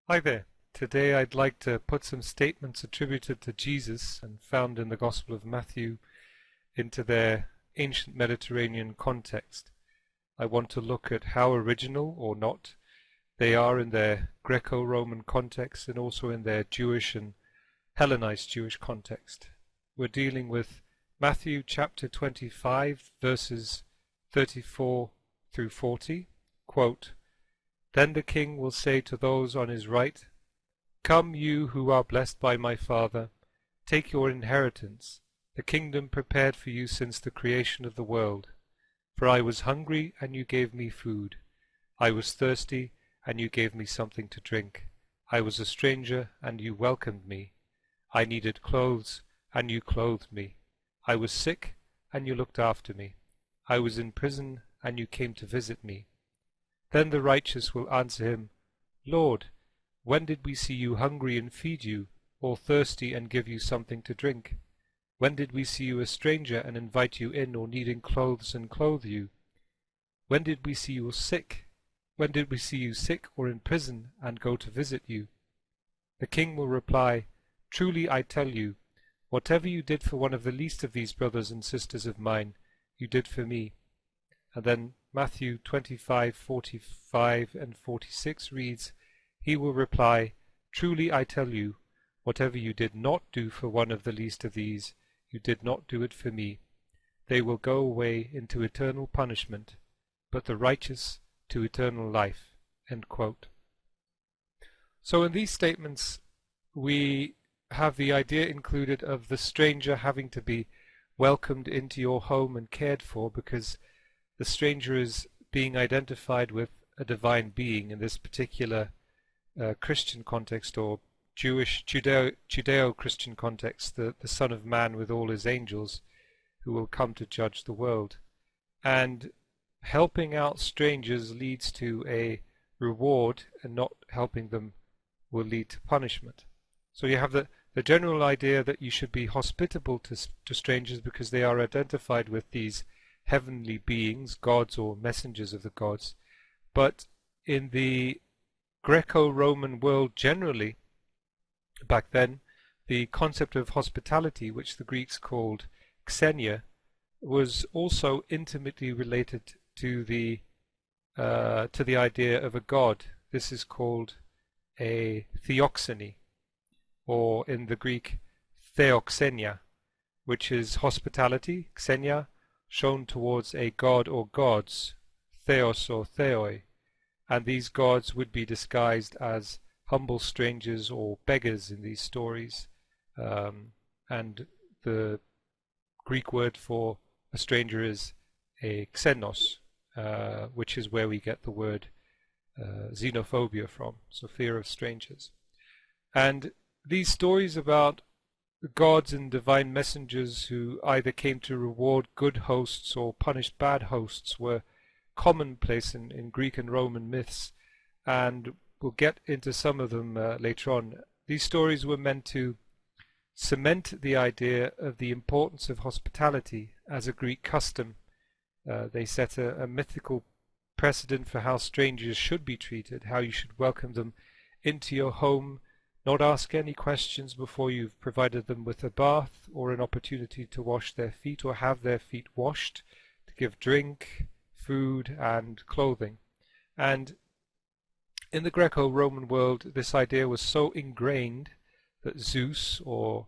Hi there. Today I'd like to put some statements attributed to Jesus and found in the Gospel of Matthew into their ancient Mediterranean context. I want to look at how original or not they are in their Greco-Roman context and also in their Jewish and Hellenized Jewish context. We're dealing with Matthew chapter 25 verses 34 through 40. Quote, "Then the king will say to those on his right, 'Come, you who are blessed by my Father, take your inheritance, the kingdom prepared for you since the creation of the world. For I was hungry, and you gave me food. I was thirsty, and you gave me something to drink. I was a stranger, and you welcomed me. I needed clothes, and you clothed me. I was sick, and you looked after me. I was in prison, and you came to visit me.' Then the righteous will answer him, 'Lord, when did we see you hungry and feed you, or thirsty and give you something to drink? When did we see you a stranger and invite you in, or needing clothes and clothe you? When did we see you sick? When did we see you sick or in prison and go to visit you?' The king will reply, 'Truly I tell you, whatever you did for one of the least of these brothers and sisters of mine, you did for me.'" And then Matthew 25:45 and 46 reads, "He will reply, 'Truly I tell you, whatever you did not do for one of the least of these, you did not do it for me.' They will go away into eternal punishment, but the righteous to eternal life." End quote. So in these statements we have the idea included of the stranger having to be welcomed into your home and cared for, because the stranger is being identified with a divine being in this particular Christian context, or Jewish Judeo-Christian context, the Son of Man with all his angels who will come to judge the world. And helping out strangers leads to a reward, and not helping them will lead to punishment. So you have the general idea that you should be hospitable to strangers because they are identified with these heavenly beings, gods or messengers of the gods. But in the Greco-Roman world generally, back then, the concept of hospitality, which the Greeks called xenia, was also intimately related to the idea of a god. This is called a theoxeny, or in the Greek theoxenia, which is hospitality, xenia, shown towards a god or gods, theos or theoi, and these gods would be disguised as humble strangers or beggars in these stories, and the Greek word for a stranger is a xenos, which is where we get the word xenophobia from, so fear of strangers. And these stories about gods and divine messengers who either came to reward good hosts or punish bad hosts were commonplace in Greek and Roman myths, and we'll get into some of them later on. These stories were meant to cement the idea of the importance of hospitality as a Greek custom. They set a mythical precedent for how strangers should be treated, how you should welcome them into your home, not ask any questions before you've provided them with a bath or an opportunity to wash their feet or have their feet washed, to give drink, food and clothing. And in the Greco-Roman world, this idea was so ingrained that Zeus, or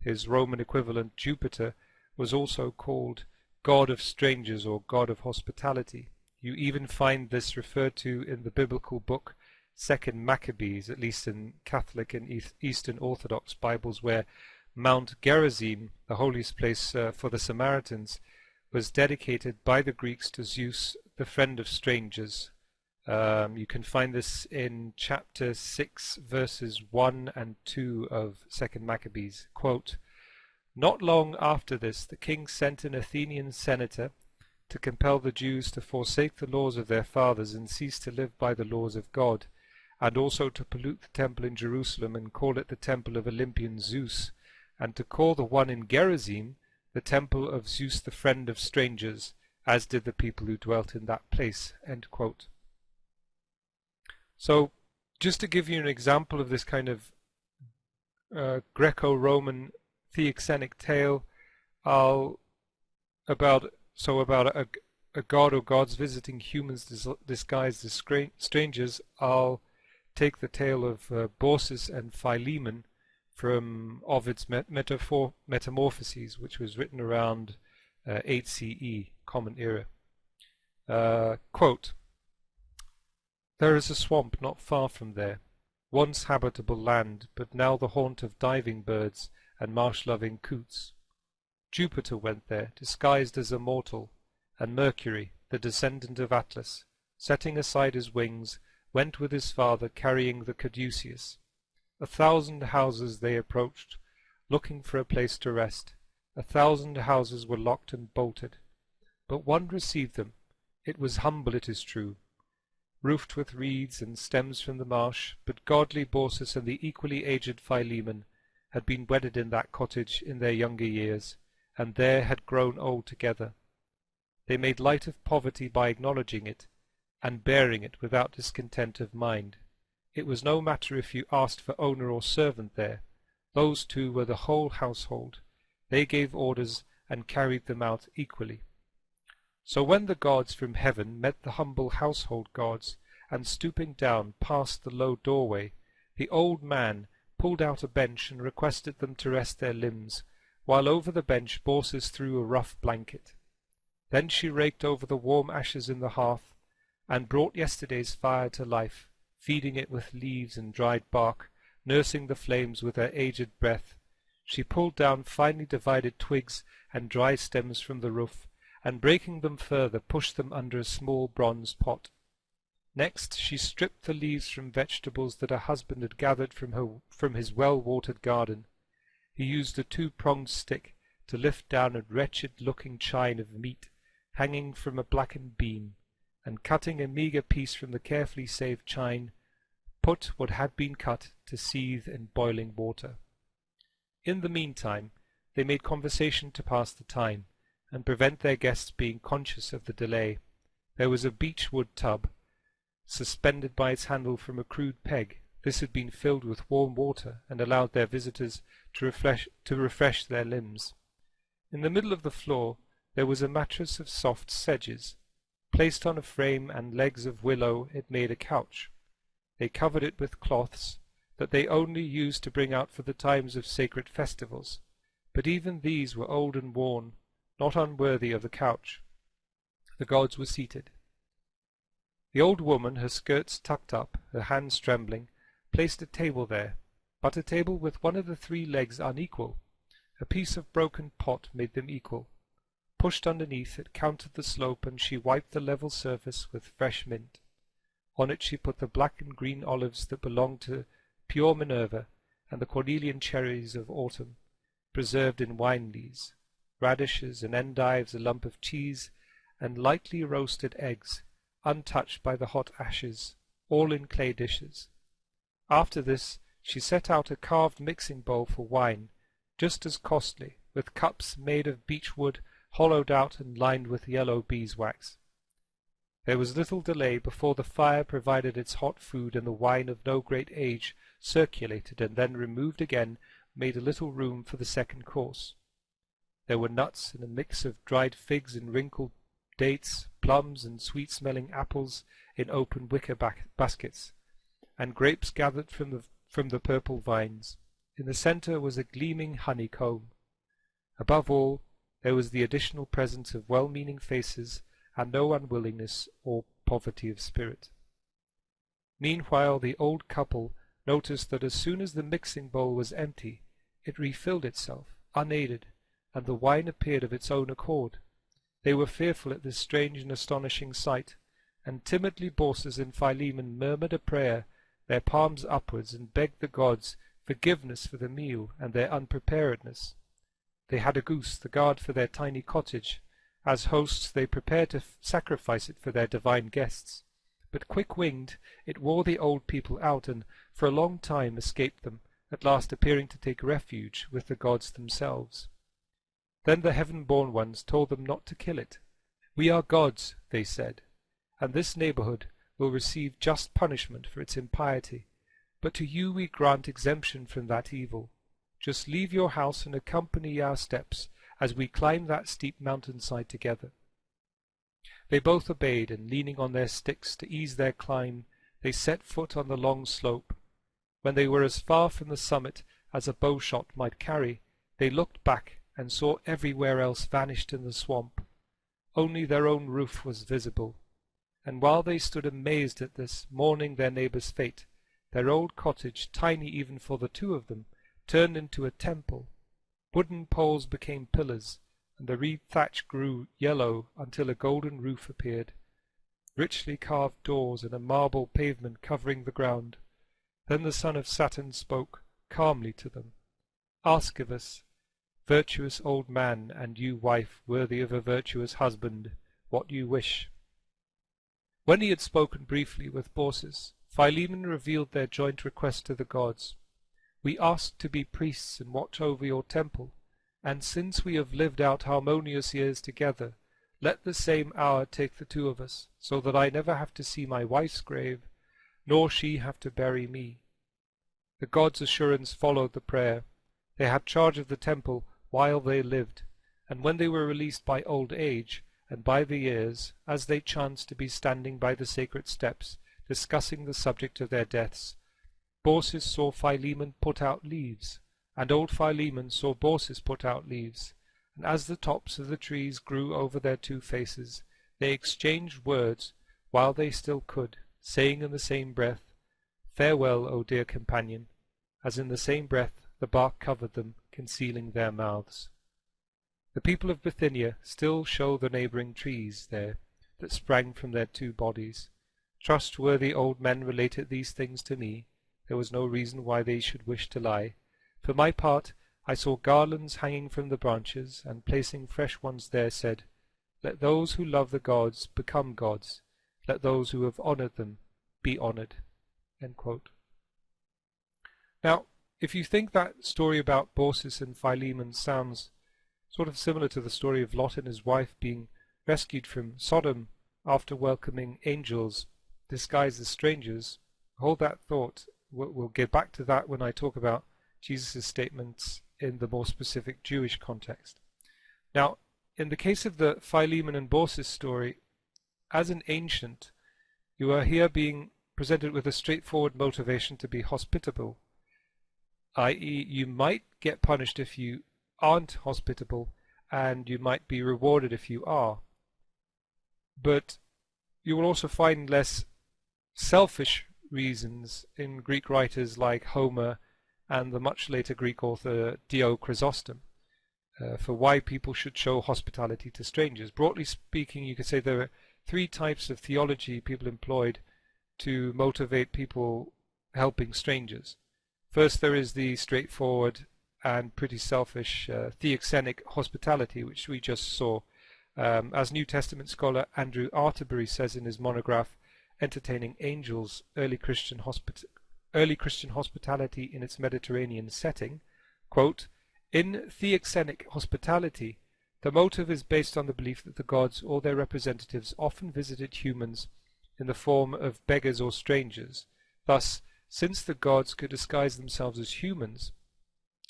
his Roman equivalent Jupiter, was also called God of Strangers or God of Hospitality. You even find this referred to in the biblical book Second Maccabees, at least in Catholic and Eastern Orthodox Bibles, where Mount Gerizim, the holiest place for the Samaritans, was dedicated by the Greeks to Zeus, the friend of strangers. You can find this in chapter 6, verses 1 and 2 of Second Maccabees. Quote, "Not long after this, the king sent an Athenian senator to compel the Jews to forsake the laws of their fathers and cease to live by the laws of God, and also to pollute the temple in Jerusalem and call it the temple of Olympian Zeus, and to call the one in Gerizim the temple of Zeus the friend of strangers, as did the people who dwelt in that place." End quote. So Just to give you an example of this kind of Greco-Roman theoxenic tale, about a god or gods visiting humans disguised as strangers, I'll take the tale of Baucis and Philemon from Ovid's Metamorphoses, which was written around 8 CE, Common Era. Quote, "There is a swamp not far from there, once habitable land, but now the haunt of diving birds and marsh-loving coots. Jupiter went there, disguised as a mortal, and Mercury, the descendant of Atlas, setting aside his wings, went with his father carrying the caduceus. 1,000 houses they approached, looking for a place to rest. 1,000 houses were locked and bolted. But one received them. It was humble, it is true, roofed with reeds and stems from the marsh, but godly Baucis and the equally aged Philemon had been wedded in that cottage in their younger years, and there had grown old together. They made light of poverty by acknowledging it, and bearing it without discontent of mind. It was no matter if you asked for owner or servant there. Those two were the whole household. They gave orders and carried them out equally. So when the gods from heaven met the humble household gods, and stooping down past the low doorway, the old man pulled out a bench and requested them to rest their limbs, while over the bench Baucis threw a rough blanket. Then she raked over the warm ashes in the hearth, and brought yesterday's fire to life, feeding it with leaves and dried bark, nursing the flames with her aged breath. She pulled down finely divided twigs and dry stems from the roof, and breaking them further pushed them under a small bronze pot. Next she stripped the leaves from vegetables that her husband had gathered from his well-watered garden. He used a two-pronged stick to lift down a wretched-looking chine of meat hanging from a blackened beam, and cutting a meagre piece from the carefully saved chine, put what had been cut to seethe in boiling water. In the meantime they made conversation to pass the time, and prevent their guests being conscious of the delay. There was a beech-wood tub, suspended by its handle from a crude peg. This had been filled with warm water, and allowed their visitors to refresh their limbs. In the middle of the floor there was a mattress of soft sedges. Placed on a frame and legs of willow, it made a couch. They covered it with cloths that they only used to bring out for the times of sacred festivals, but even these were old and worn, not unworthy of the couch. The gods were seated. The old woman, her skirts tucked up, her hands trembling, placed a table there, but a table with one of the 3 legs unequal. A piece of broken pot made them equal. Pushed underneath, it counted the slope, and she wiped the level surface with fresh mint. On it she put the black and green olives that belonged to pure Minerva, and the cornelian cherries of autumn, preserved in wine lees, radishes and endives, a lump of cheese, and lightly roasted eggs, untouched by the hot ashes, all in clay dishes. After this she set out a carved mixing bowl for wine, just as costly, with cups made of beech-wood, hollowed out and lined with yellow beeswax. There was little delay before the fire provided its hot food, and the wine of no great age circulated, and then removed again, made a little room for the second course. There were nuts and a mix of dried figs and wrinkled dates, plums and sweet-smelling apples in open wicker baskets, and grapes gathered from the purple vines. In the centre was a gleaming honeycomb. Above all, there was the additional presence of well-meaning faces, and no unwillingness or poverty of spirit. Meanwhile the old couple noticed that as soon as the mixing bowl was empty, it refilled itself, unaided, and the wine appeared of its own accord. They were fearful at this strange and astonishing sight, and timidly Baucis and Philemon murmured a prayer, their palms upwards, and begged the gods forgiveness for the meal and their unpreparedness. They had a goose, the guard for their tiny cottage. As hosts they prepared to sacrifice it for their divine guests. But quick-winged it wore the old people out, and for a long time escaped them, at last appearing to take refuge with the gods themselves. Then the heaven-born ones told them not to kill it. "We are gods," they said, "and this neighbourhood, will receive just punishment for its impiety, but to you we grant exemption from that evil. Just leave your house and accompany our steps as we climb that steep mountainside together." They both obeyed, and leaning on their sticks to ease their climb, they set foot on the long slope. When they were as far from the summit as a bowshot might carry, they looked back and saw everywhere else vanished in the swamp. Only their own roof was visible, and while they stood amazed at this, mourning their neighbour's fate, their old cottage, tiny even for the two of them, turned into a temple. Wooden poles became pillars, and the reed thatch grew yellow until a golden roof appeared, richly carved doors and a marble pavement covering the ground. Then the son of Saturn spoke calmly to them. "Ask of us, virtuous old man, and you wife worthy of a virtuous husband, what you wish." When he had spoken briefly with Baucis, Philemon revealed their joint request to the gods. "We ask to be priests and watch over your temple, and since we have lived out harmonious years together, let the same hour take the two of us, so that I never have to see my wife's grave, nor she have to bury me." The gods' assurance followed the prayer. They had charge of the temple while they lived, and when they were released by old age and by the years, as they chanced to be standing by the sacred steps, discussing the subject of their deaths, Baucis saw Philemon put out leaves, and old Philemon saw Baucis put out leaves, and as the tops of the trees grew over their two faces, they exchanged words while they still could, saying in the same breath, "Farewell, O dear companion," as in the same breath the bark covered them, concealing their mouths. The people of Bithynia still show the neighbouring trees there that sprang from their two bodies. Trustworthy old men related these things to me. There was no reason why they should wish to lie. For my part, I saw garlands hanging from the branches, and placing fresh ones there said, "Let those who love the gods become gods. Let those who have honoured them be honoured." End quote. Now, if you think that story about Baucis and Philemon sounds sort of similar to the story of Lot and his wife being rescued from Sodom after welcoming angels disguised as strangers, hold that thought. We'll get back to that when I talk about Jesus' statements in the more specific Jewish context. Now, in the case of the Philemon and Baucis story, as an ancient, you are here being presented with a straightforward motivation to be hospitable, i.e. you might get punished if you aren't hospitable, and you might be rewarded if you are. But you will also find less selfish reasons in Greek writers like Homer and the much later Greek author Dio Chrysostom for why people should show hospitality to strangers. Broadly speaking, you could say there are three types of theology people employed to motivate people helping strangers. First, there is the straightforward and pretty selfish theoxenic hospitality, which we just saw. As New Testament scholar Andrew Arterbury says in his monograph, Entertaining Angels, Early Christian Hospitality in its Mediterranean Setting, quote, "In theoxenic hospitality, the motive is based on the belief that the gods or their representatives often visited humans in the form of beggars or strangers. Thus, since the gods could disguise themselves as humans,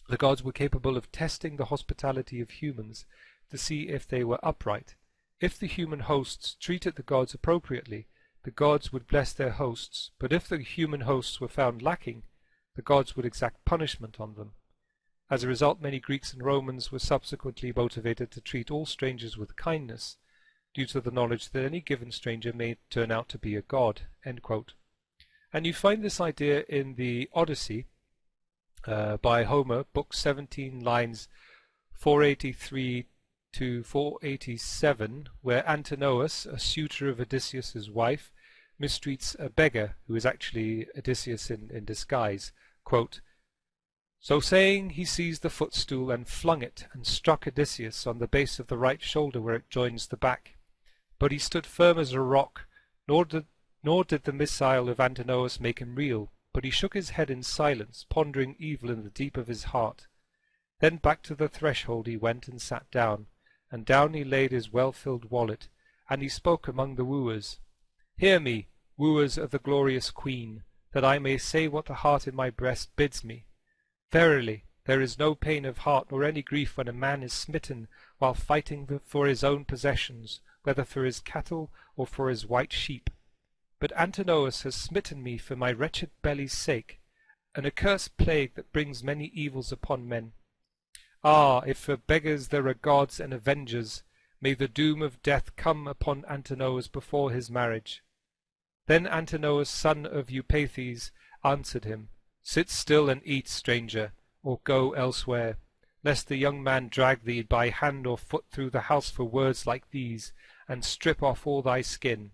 the gods were capable of testing the hospitality of humans to see if they were upright. If the human hosts treated the gods appropriately, the gods would bless their hosts, but if the human hosts were found lacking, the gods would exact punishment on them. As a result, many Greeks and Romans were subsequently motivated to treat all strangers with kindness, due to the knowledge that any given stranger may turn out to be a god." End quote. And you find this idea in the Odyssey by Homer, book 17, lines 483 to 487, where Antinous, a suitor of Odysseus's wife, mistreats a beggar who is actually Odysseus in disguise. Quote, "So saying, he seized the footstool and flung it, and struck Odysseus on the base of the right shoulder where it joins the back. But he stood firm as a rock, nor did the missile of Antinous make him reel, but he shook his head in silence, pondering evil in the deep of his heart. Then back to the threshold he went and sat down, and down he laid his well-filled wallet, and he spoke among the wooers. 'Hear me, wooers of the glorious Queen, that I may say what the heart in my breast bids me. Verily, there is no pain of heart nor any grief when a man is smitten while fighting for his own possessions, whether for his cattle or for his white sheep. But Antinous has smitten me for my wretched belly's sake, an accursed plague that brings many evils upon men. Ah, if for beggars there are gods and avengers, may the doom of death come upon Antinous before his marriage. Then Antinous, son of Eupeithes, answered him, Sit still and eat, stranger, or go elsewhere, lest the young man drag thee by hand or foot through the house for words like these, and strip off all thy skin.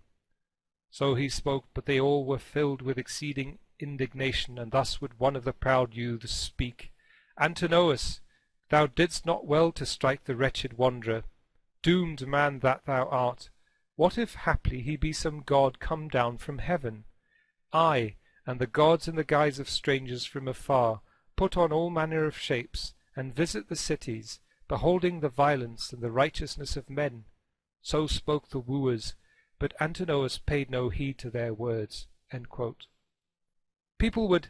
So he spoke, but they all were filled with exceeding indignation, and thus would one of the proud youths speak. Antinous, thou didst not well to strike the wretched wanderer. Doomed man that thou art! What if haply he be some god come down from heaven? Ay, and the gods in the guise of strangers from afar put on all manner of shapes, and visit the cities, beholding the violence and the righteousness of men. So spoke the wooers, but Antinous paid no heed to their words. End quote. People would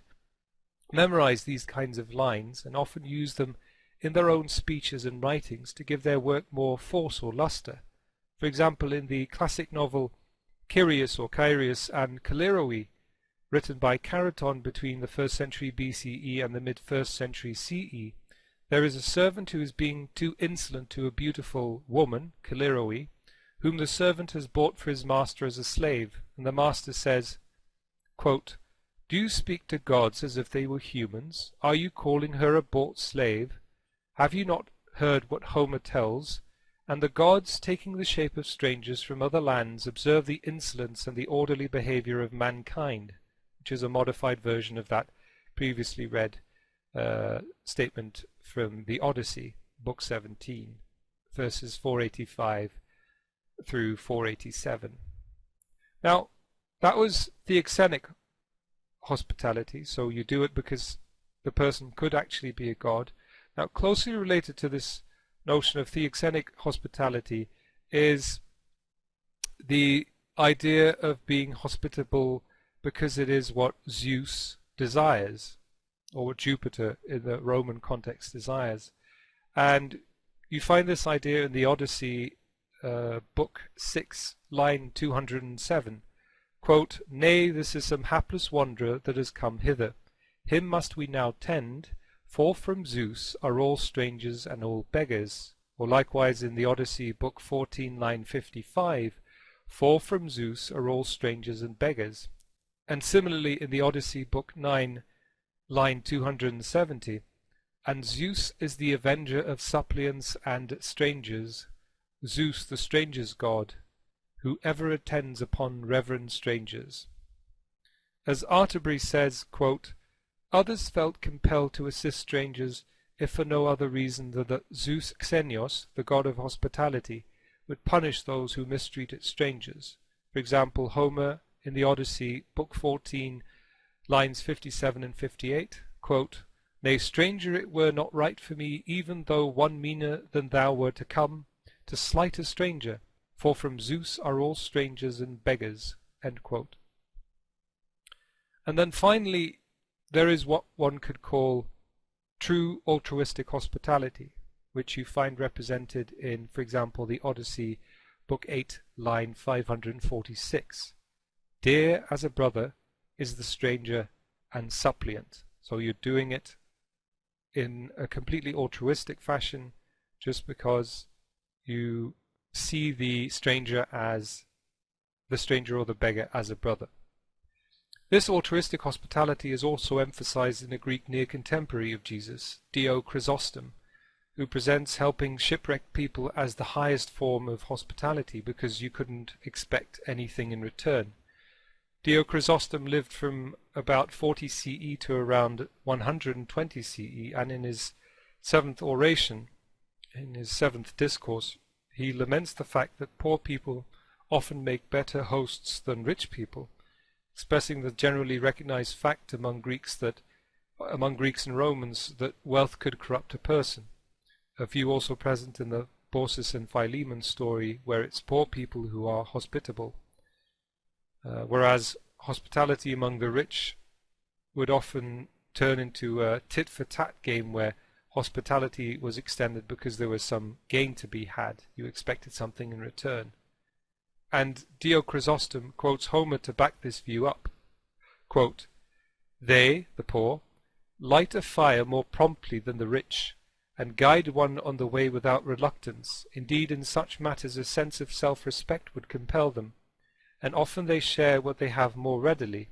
memorize these kinds of lines and often use them in their own speeches and writings to give their work more force or lustre. For example, in the classic novel Kyrios or Kyrios and Kalliroi, written by Caraton between the 1st century BCE and the mid-1st century CE, there is a servant who is being too insolent to a beautiful woman, Kalliroi, whom the servant has bought for his master as a slave, and the master says, quote, Do you speak to gods as if they were humans? Are you calling her a bought slave? Have you not heard what Homer tells? And the gods, taking the shape of strangers from other lands, observe the insolence and the orderly behavior of mankind, which is a modified version of that previously read statement from the Odyssey, Book 17, verses 485 through 487. Now, that was theoxenic hospitality, so you do it because the person could actually be a god. Now, closely related to this notion of theoxenic hospitality is the idea of being hospitable because it is what Zeus desires, or what Jupiter in the Roman context desires. And you find this idea in the Odyssey, Book 6, line 207. Quote, Nay, this is some hapless wanderer that has come hither. Him must we now tend, for from Zeus are all strangers and all beggars. Or likewise in the Odyssey, Book 14, line 55, For from Zeus are all strangers and beggars. And similarly in the Odyssey, Book 9, line 270, And Zeus is the avenger of suppliants and strangers, Zeus the strangers' god, who ever attends upon reverend strangers. As Arterbury says, quote, Others felt compelled to assist strangers, if for no other reason than that Zeus Xenios, the god of hospitality, would punish those who mistreated strangers. For example, Homer in the Odyssey, Book 14, lines 57 and 58, quote, Nay, stranger, it were not right for me, even though one meaner than thou were to come, to slight a stranger, for from Zeus are all strangers and beggars. End quote. And then finally, there is what one could call true altruistic hospitality, which you find represented in, for example, the Odyssey, Book 8, line 546. Dear as a brother is the stranger and suppliant. So you're doing it in a completely altruistic fashion just because you see the stranger or the beggar as a brother. This altruistic hospitality is also emphasized in a Greek near contemporary of Jesus, Dio Chrysostom, who presents helping shipwrecked people as the highest form of hospitality because you couldn't expect anything in return. Dio Chrysostom lived from about 40 CE to around 120 CE, and in his seventh oration, in his seventh discourse, he laments the fact that poor people often make better hosts than rich people, expressing the generally recognized fact among Greeks and Romans that wealth could corrupt a person. A view also present in the Baucis and Philemon story, where it's poor people who are hospitable. whereas hospitality among the rich would often turn into a tit-for-tat game where hospitality was extended because there was some gain to be had. You expected something in return. And Dio Chrysostom quotes Homer to back this view up. Quote, "They, the poor, light a fire more promptly than the rich, and guide one on the way without reluctance. Indeed, in such matters a sense of self-respect would compel them, and often they share what they have more readily.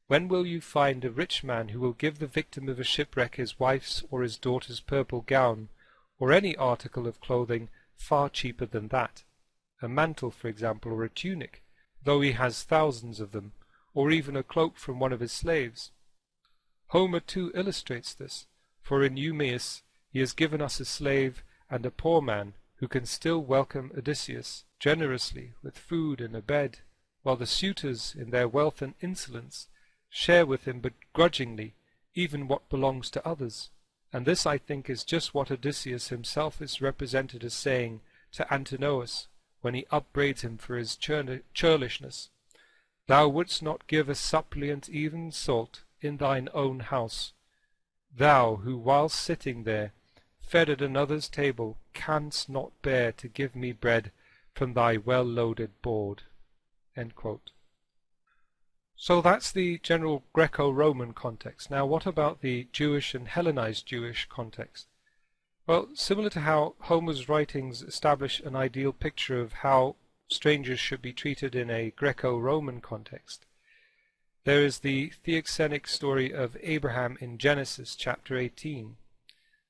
When will you find a rich man who will give the victim of a shipwreck his wife's or his daughter's purple gown, or any article of clothing far cheaper than that? A mantle, for example, or a tunic, though he has thousands of them, or even a cloak from one of his slaves. Homer too illustrates this, for in Eumaeus he has given us a slave and a poor man who can still welcome Odysseus generously with food and a bed, while the suitors in their wealth and insolence share with him but grudgingly even what belongs to others. And this, I think, is just what Odysseus himself is represented as saying to Antinous when he upbraids him for his churlishness. Thou wouldst not give a suppliant even salt in thine own house. Thou, who whilst sitting there, fed at another's table, canst not bear to give me bread from thy well-loaded board." End quote. So that's the general Greco-Roman context. Now what about the Jewish and Hellenized Jewish context? Well, similar to how Homer's writings establish an ideal picture of how strangers should be treated in a Greco-Roman context, there is the theoxenic story of Abraham in Genesis chapter 18,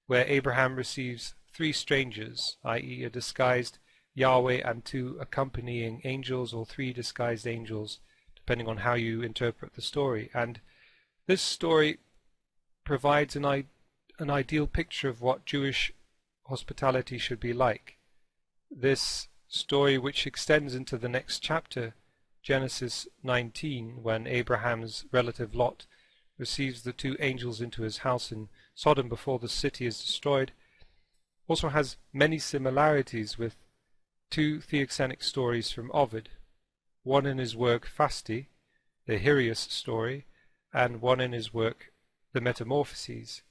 where Abraham receives 3 strangers, i.e. a disguised Yahweh and 2 accompanying angels, or 3 disguised angels, depending on how you interpret the story. And this story provides an ideal picture of what Jewish hospitality should be like. This story, which extends into the next chapter, Genesis 19, when Abraham's relative Lot receives the 2 angels into his house in Sodom before the city is destroyed, also has many similarities with 2 theoxenic stories from Ovid, one in his work Fasti, the Hyrieus story, and one in his work the Metamorphoses,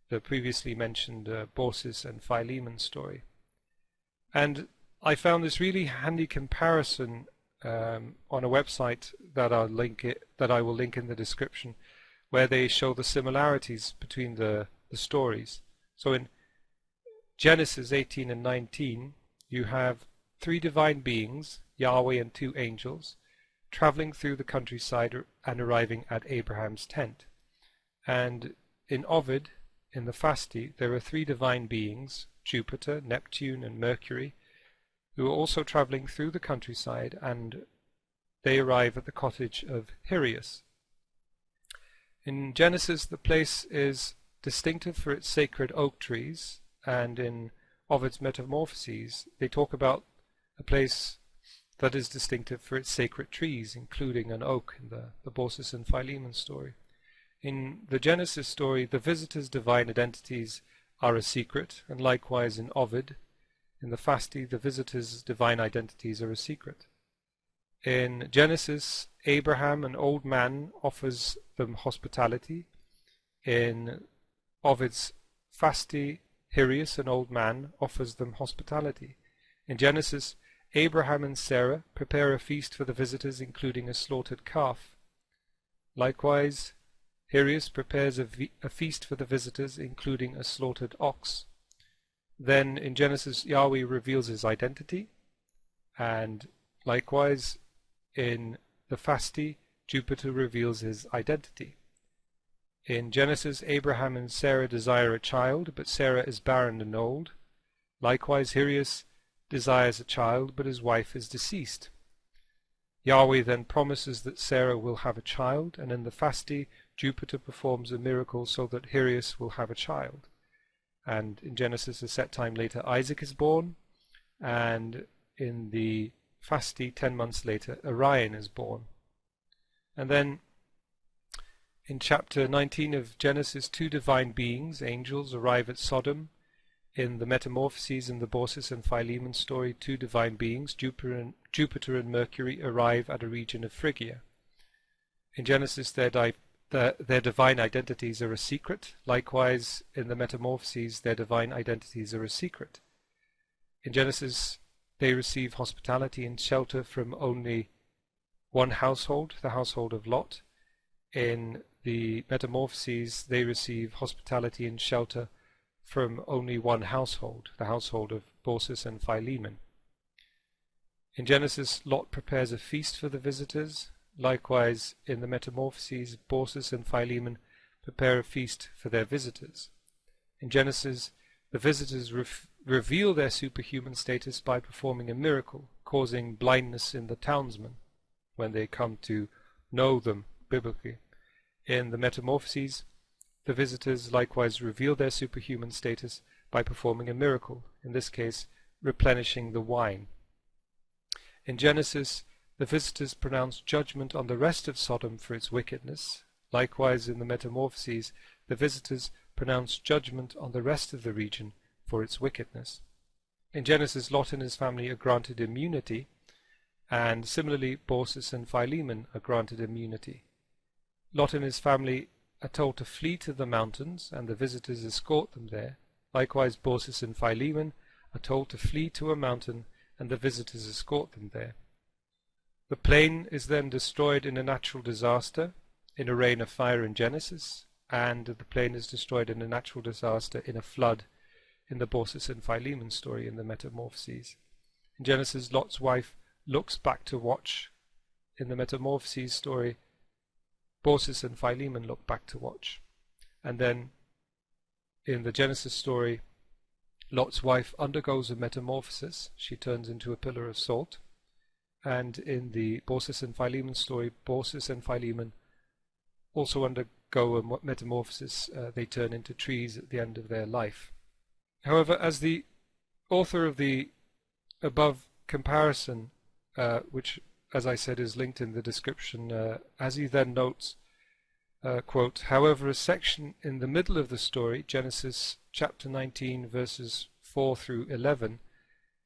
the previously mentioned Baucis and Philemon story. And I found this really handy comparison on a website that I will link in the description, where they show the similarities between the stories. So in Genesis 18 and 19, you have 3 divine beings, Yahweh and 2 angels, traveling through the countryside and arriving at Abraham's tent. And in Ovid, in the Fasti, there are 3 divine beings, Jupiter, Neptune, and Mercury, who are also traveling through the countryside, and they arrive at the cottage of Hyrieus. In Genesis, the place is distinctive for its sacred oak trees, and in Ovid's Metamorphoses, they talk about a place that is distinctive for its sacred trees, including an oak in the Baucis and Philemon story. In the Genesis story, the visitors' divine identities are a secret, and likewise in Ovid, in the Fasti, the visitors' divine identities are a secret. In Genesis, Abraham, an old man, offers them hospitality. In Ovid's Fasti, Hyrieus, an old man, offers them hospitality. In Genesis, Abraham and Sarah prepare a feast for the visitors, including a slaughtered calf. Likewise, Hyrieus prepares a feast for the visitors, including a slaughtered ox. Then in Genesis, Yahweh reveals his identity, and likewise in the Fasti, Jupiter reveals his identity. In Genesis, Abraham and Sarah desire a child, but Sarah is barren and old. Likewise, Hyrieus desires a child, but his wife is deceased. Yahweh then promises that Sarah will have a child, and in the Fasti, Jupiter performs a miracle so that Hyrieus will have a child. And in Genesis, a set time later, Isaac is born, and in the Fasti, 10 months later, Orion is born. And then in chapter 19 of Genesis, 2 divine beings, angels, arrive at Sodom. In the Metamorphoses and the Baucis and Philemon story, 2 divine beings, Jupiter and Mercury, arrive at a region of Phrygia. In Genesis, their divine identities are a secret. Likewise, in the Metamorphoses, their divine identities are a secret. In Genesis, they receive hospitality and shelter from only one household, the household of Lot. In the Metamorphoses, they receive hospitality and shelter from only one household, the household of Baucis and Philemon. In Genesis, Lot prepares a feast for the visitors. Likewise, in the Metamorphoses, Baucis and Philemon prepare a feast for their visitors. In Genesis, the visitors reveal their superhuman status by performing a miracle, causing blindness in the townsmen when they come to know them biblically. In the Metamorphoses, the visitors likewise reveal their superhuman status by performing a miracle, in this case, replenishing the wine. In Genesis, the visitors pronounce judgment on the rest of Sodom for its wickedness. Likewise, in the Metamorphoses, the visitors pronounce judgment on the rest of the region for its wickedness. In Genesis, Lot and his family are granted immunity, and similarly, Baucis and Philemon are granted immunity. Lot and his family are told to flee to the mountains, and the visitors escort them there. Likewise, Baucis and Philemon are told to flee to a mountain, and the visitors escort them there. The plain is then destroyed in a natural disaster, in a rain of fire in Genesis, and the plain is destroyed in a natural disaster in a flood in the Baucis and Philemon story in the Metamorphoses. In Genesis, Lot's wife looks back to watch. In the Metamorphoses story, Baucis and Philemon look back to watch. And then in the Genesis story, Lot's wife undergoes a metamorphosis. She turns into a pillar of salt. And in the Baucis and Philemon story, Baucis and Philemon also undergo a metamorphosis. They turn into trees at the end of their life. However, as the author of the above comparison, which, as I said, is linked in the description, as he then notes, quote, however, a section in the middle of the story, Genesis chapter 19, verses 4 through 11,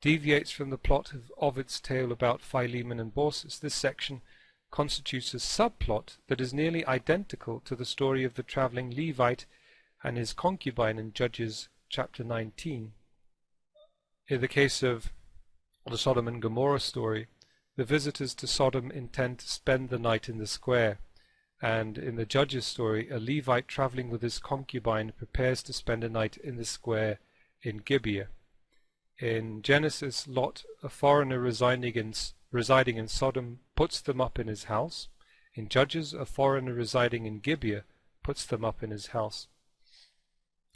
deviates from the plot of Ovid's tale about Philemon and Baucis. This section constitutes a subplot that is nearly identical to the story of the traveling Levite and his concubine in Judges chapter 19. In the case of the Sodom and Gomorrah story, the visitors to Sodom intend to spend the night in the square, and in the Judges story, a Levite traveling with his concubine prepares to spend a night in the square in Gibeah. In Genesis, Lot, a foreigner residing in Sodom, puts them up in his house. In Judges, a foreigner residing in Gibeah puts them up in his house.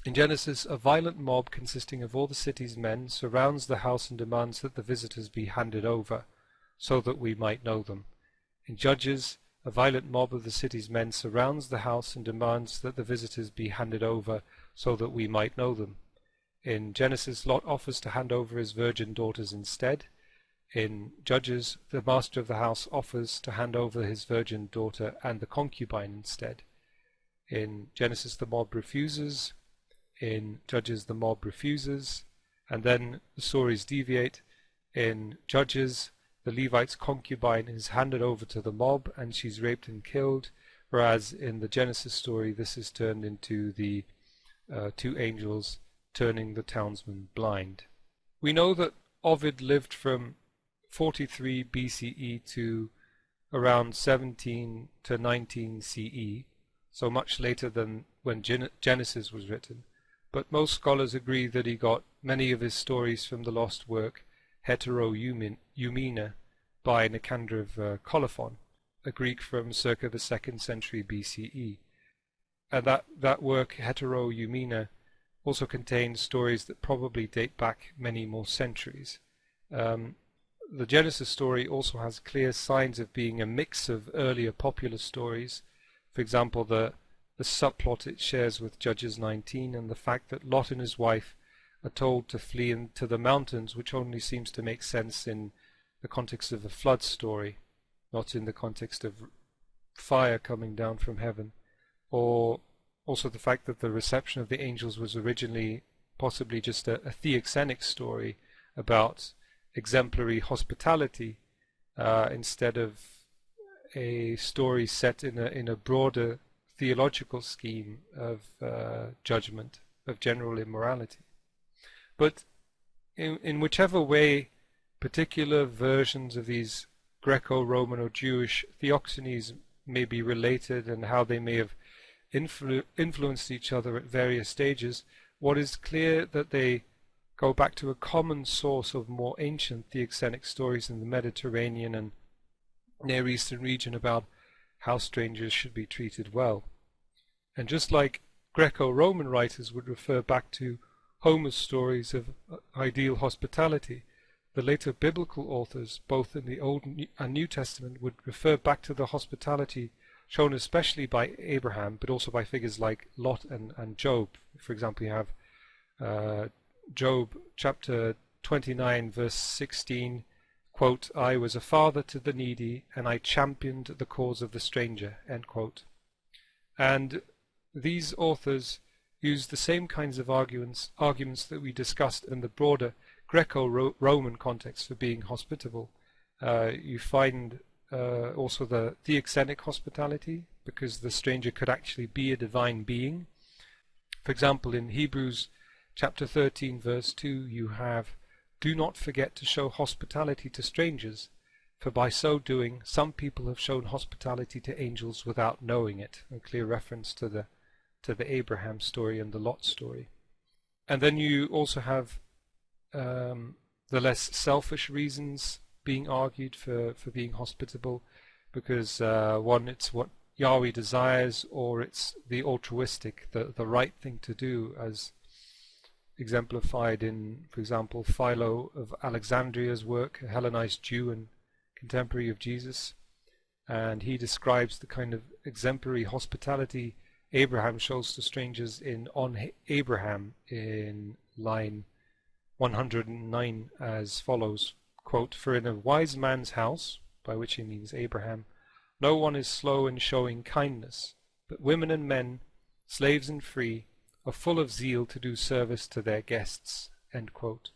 In Genesis, a violent mob consisting of all the city's men surrounds the house and demands that the visitors be handed over, so that we might know them. In Judges, a violent mob of the city's men surrounds the house and demands that the visitors be handed over, so that we might know them. In Genesis, Lot offers to hand over his virgin daughters instead. In Judges, the master of the house offers to hand over his virgin daughter and the concubine instead. In Genesis, the mob refuses. In Judges, the mob refuses. And then the stories deviate. In Judges, the Levite's concubine is handed over to the mob and she's raped and killed, whereas in the Genesis story this is turned into the two angels turning the townsmen blind. We know that Ovid lived from 43 BCE to around 17 to 19 CE, so much later than when Genesis was written, but most scholars agree that he got many of his stories from the lost work Heteroeumena by Nicander of Colophon, a Greek from circa the 2nd century BCE. And that work, Heteroeumena, also contains stories that probably date back many more centuries. The Genesis story also has clear signs of being a mix of earlier popular stories. For example, the subplot it shares with Judges 19 and the fact that Lot and his wife are told to flee into the mountains, which only seems to make sense in the context of a flood story, not in the context of fire coming down from heaven. Or also the fact that the reception of the angels was originally possibly just a theoxenic story about exemplary hospitality instead of a story set in a broader theological scheme of judgment, of general immorality. But in whichever way particular versions of these Greco-Roman or Jewish theoxenies may be related and how they may have influenced each other at various stages, what is clear that they go back to a common source of more ancient theoxenic stories in the Mediterranean and Near Eastern region about how strangers should be treated well. And just like Greco-Roman writers would refer back to Homer's stories of ideal hospitality, the later biblical authors, both in the Old and New Testament, would refer back to the hospitality shown especially by Abraham, but also by figures like Lot and Job. For example, you have Job chapter 29 verse 16, quote, "I was a father to the needy, and I championed the cause of the stranger," end quote. And these authors use the same kinds of arguments that we discussed in the broader Greco-Roman context for being hospitable. You find also the theoxenic hospitality, because the stranger could actually be a divine being. For example, in Hebrews chapter 13 verse 2 you have, "Do not forget to show hospitality to strangers, for by so doing some people have shown hospitality to angels without knowing it," a clear reference to the Abraham story and the Lot story. And then you also have the less selfish reasons being argued for being hospitable, because one, it's what Yahweh desires, or it's the altruistic, the right thing to do, as exemplified in, for example, Philo of Alexandria's work, a Hellenized Jew and contemporary of Jesus, and he describes the kind of exemplary hospitality Abraham shows to strangers on Abraham in line 109 as follows, quote, "For in a wise man's house," by which he means Abraham, "no one is slow in showing kindness, but women and men, slaves and free, are full of zeal to do service to their guests," end quote.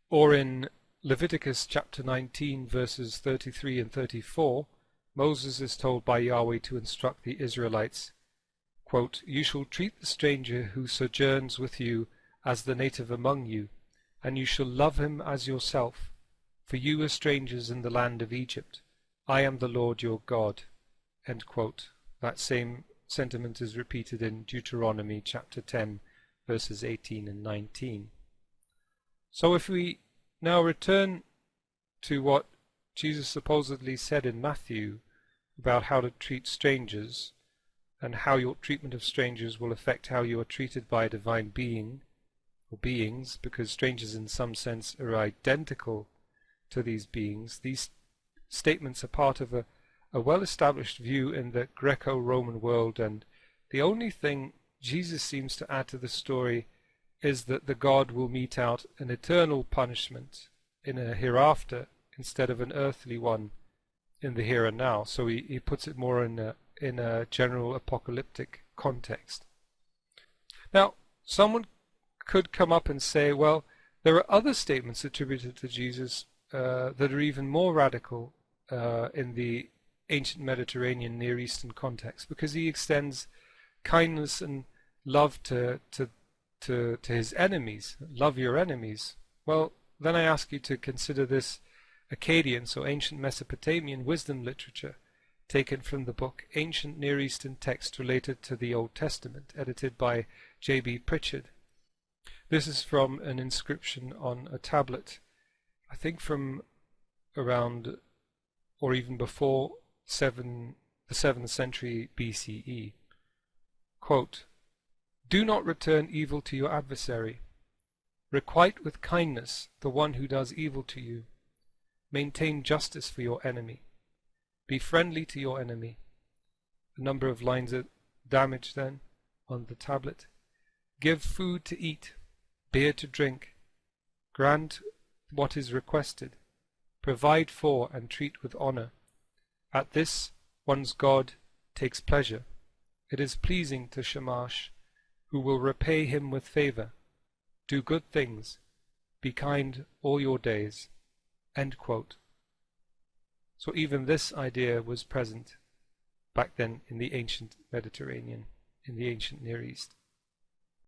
Or in Leviticus chapter 19 verses 33 and 34, Moses is told by Yahweh to instruct the Israelites, quote, "You shall treat the stranger who sojourns with you as the native among you, and you shall love him as yourself, for you are strangers in the land of Egypt. I am the Lord your God," end quote. That same sentiment is repeated in Deuteronomy chapter 10 verses 18 and 19. So if we now return to what Jesus supposedly said in Matthew about how to treat strangers, and how your treatment of strangers will affect how you are treated by a divine being or beings, because strangers in some sense are identical to these beings, these statements are part of a well-established view in the Greco-Roman world, and the only thing Jesus seems to add to the story is that the God will mete out an eternal punishment in a hereafter instead of an earthly one in the here and now. So he puts it more in a general apocalyptic context. Now, someone could come up and say, well, there are other statements attributed to Jesus that are even more radical in the ancient Mediterranean Near Eastern context, because he extends kindness and love to his enemies. Love your enemies. Well, then I ask you to consider this Akkadian, so ancient Mesopotamian wisdom literature, taken from the book Ancient Near Eastern Texts Related to the Old Testament, edited by J.B. Pritchard. This is from an inscription on a tablet, I think from around or even before the 7th century BCE. Quote, "Do not return evil to your adversary. Requite with kindness the one who does evil to you. Maintain justice for your enemy. Be friendly to your enemy." A number of lines of damage then on the tablet. "Give food to eat, beer to drink. Grant what is requested. Provide for and treat with honor. At this one's God takes pleasure. It is pleasing to Shamash, who will repay him with favor. Do good things. Be kind all your days." End quote. So even this idea was present back then in the ancient Mediterranean, in the ancient Near East.